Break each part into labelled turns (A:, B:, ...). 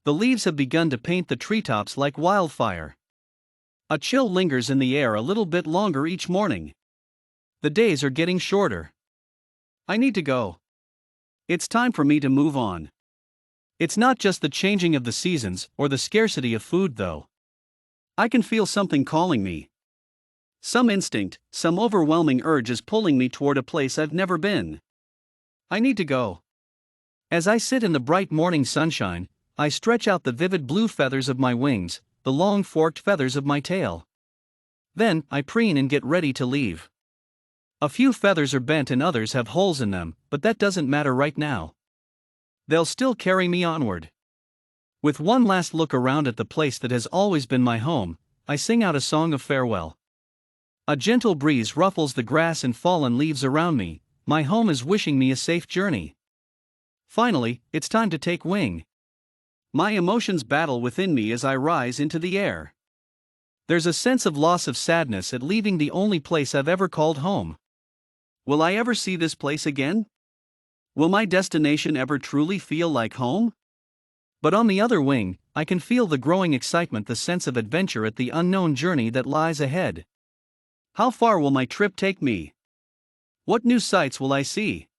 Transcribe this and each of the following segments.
A: The leaves have begun to paint the treetops like wildfire. A chill lingers in the air a little bit longer each morning. The days are getting shorter. I need to go. It's time for me to move on. It's not just the changing of the seasons or the scarcity of food, though. I can feel something calling me. Some instinct, some overwhelming urge is pulling me toward a place I've never been. I need to go. As I sit in the bright morning sunshine, I stretch out the vivid blue feathers of my wings, the long forked feathers of my tail. Then, I preen and get ready to leave. A few feathers are bent and others have holes in them, but that doesn't matter right now. They'll still carry me onward. With one last look around at the place that has always been my home, I sing out a song of farewell. A gentle breeze ruffles the grass and fallen leaves around me. My home is wishing me a safe journey. Finally, it's time to take wing. My emotions battle within me as I rise into the air. There's a sense of loss of sadness at leaving the only place I've ever called home. Will I ever see this place again? Will my destination ever truly feel like home? But on the other wing, I can feel the growing excitement, the sense of adventure at the unknown journey that lies ahead. How far will my trip take me? What new sights will I see?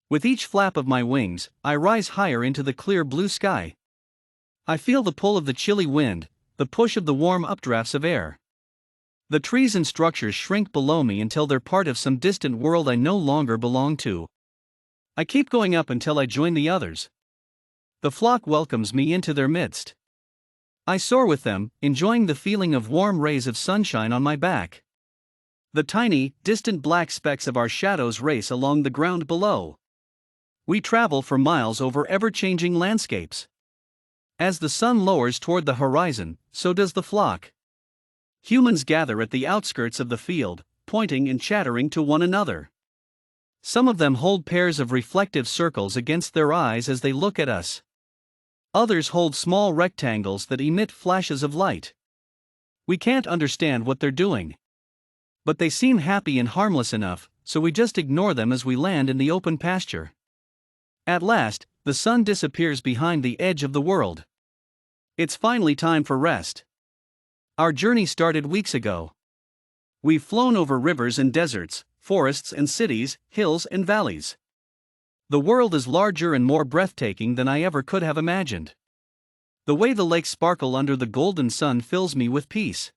A: With each flap of my wings, I rise higher into the clear blue sky. I feel the pull of the chilly wind, the push of the warm updrafts of air. The trees and structures shrink below me until they're part of some distant world I no longer belong to. I keep going up until I join the others. The flock welcomes me into their midst. I soar with them, enjoying the feeling of warm rays of sunshine on my back. The tiny, distant black specks of our shadows race along the ground below. We travel for miles over ever-changing landscapes. As the sun lowers toward the horizon, so does the flock. Humans gather at the outskirts of the field, pointing and chattering to one another. Some of them hold pairs of reflective circles against their eyes as they look at us. Others hold small rectangles that emit flashes of light. We can't understand what they're doing. But they seem happy and harmless enough, so we just ignore them as we land in the open pasture. At last, the sun disappears behind the edge of the world. It's finally time for rest. Our journey started weeks ago. We've flown over rivers and deserts, forests and cities, hills and valleys. The world is larger and more breathtaking than I ever could have imagined. The way the lakes sparkle under the golden sun fills me with peace.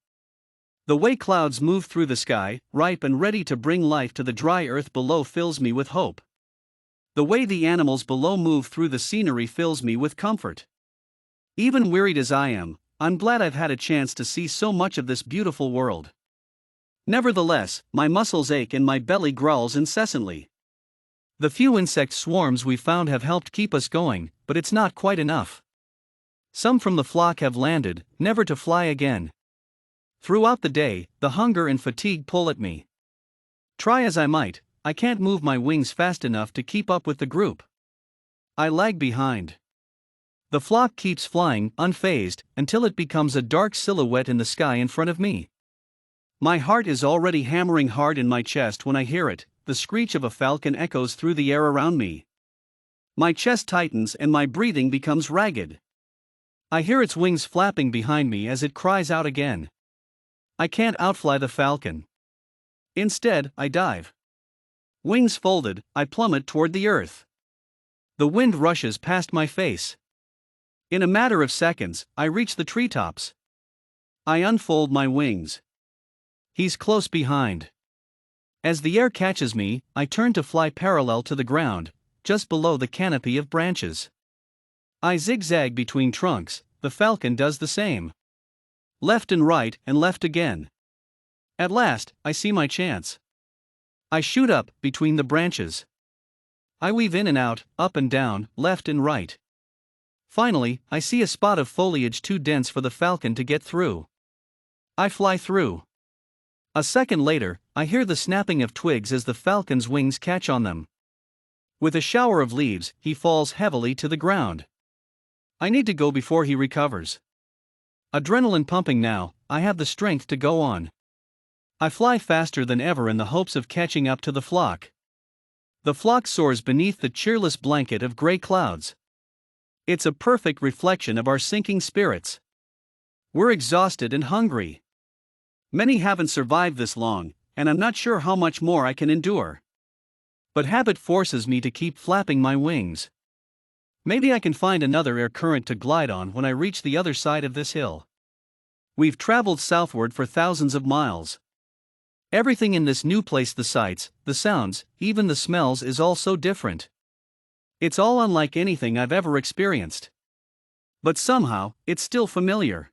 A: The way clouds move through the sky, ripe and ready to bring life to the dry earth below, fills me with hope. The way the animals below move through the scenery fills me with comfort. Even wearied as I am, I'm glad I've had a chance to see so much of this beautiful world. Nevertheless, my muscles ache and my belly growls incessantly. The few insect swarms we found have helped keep us going, but it's not quite enough. Some from the flock have landed, never to fly again. Throughout the day, the hunger and fatigue pull at me. Try as I might, I can't move my wings fast enough to keep up with the group. I lag behind. The flock keeps flying, unfazed, until it becomes a dark silhouette in the sky in front of me. My heart is already hammering hard in my chest when I hear it. The screech of a falcon echoes through the air around me. My chest tightens and my breathing becomes ragged. I hear its wings flapping behind me as it cries out again. I can't outfly the falcon. Instead, I dive. Wings folded, I plummet toward the earth. The wind rushes past my face. In a matter of seconds, I reach the treetops. I unfold my wings. He's close behind. As the air catches me, I turn to fly parallel to the ground, just below the canopy of branches. I zigzag between trunks, the falcon does the same. Left and right, and left again. At last, I see my chance. I shoot up, between the branches. I weave in and out, up and down, left and right. Finally, I see a spot of foliage too dense for the falcon to get through. I fly through. A second later, I hear the snapping of twigs as the falcon's wings catch on them. With a shower of leaves, he falls heavily to the ground. I need to go before he recovers. Adrenaline pumping now, I have the strength to go on. I fly faster than ever in the hopes of catching up to the flock. The flock soars beneath the cheerless blanket of gray clouds. It's a perfect reflection of our sinking spirits. We're exhausted and hungry. Many haven't survived this long, and I'm not sure how much more I can endure. But habit forces me to keep flapping my wings. Maybe I can find another air current to glide on when I reach the other side of this hill. We've traveled southward for thousands of miles. Everything in this new place, the sights, the sounds, even the smells, is all so different. It's all unlike anything I've ever experienced. But somehow, it's still familiar.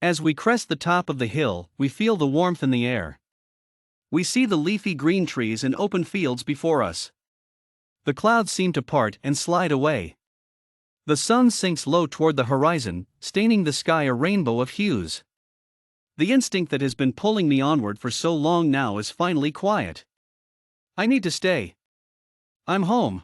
A: As we crest the top of the hill, we feel the warmth in the air. We see the leafy green trees and open fields before us. The clouds seem to part and slide away. The sun sinks low toward the horizon, staining the sky a rainbow of hues. The instinct that has been pulling me onward for so long now is finally quiet. I need to stay. I'm home.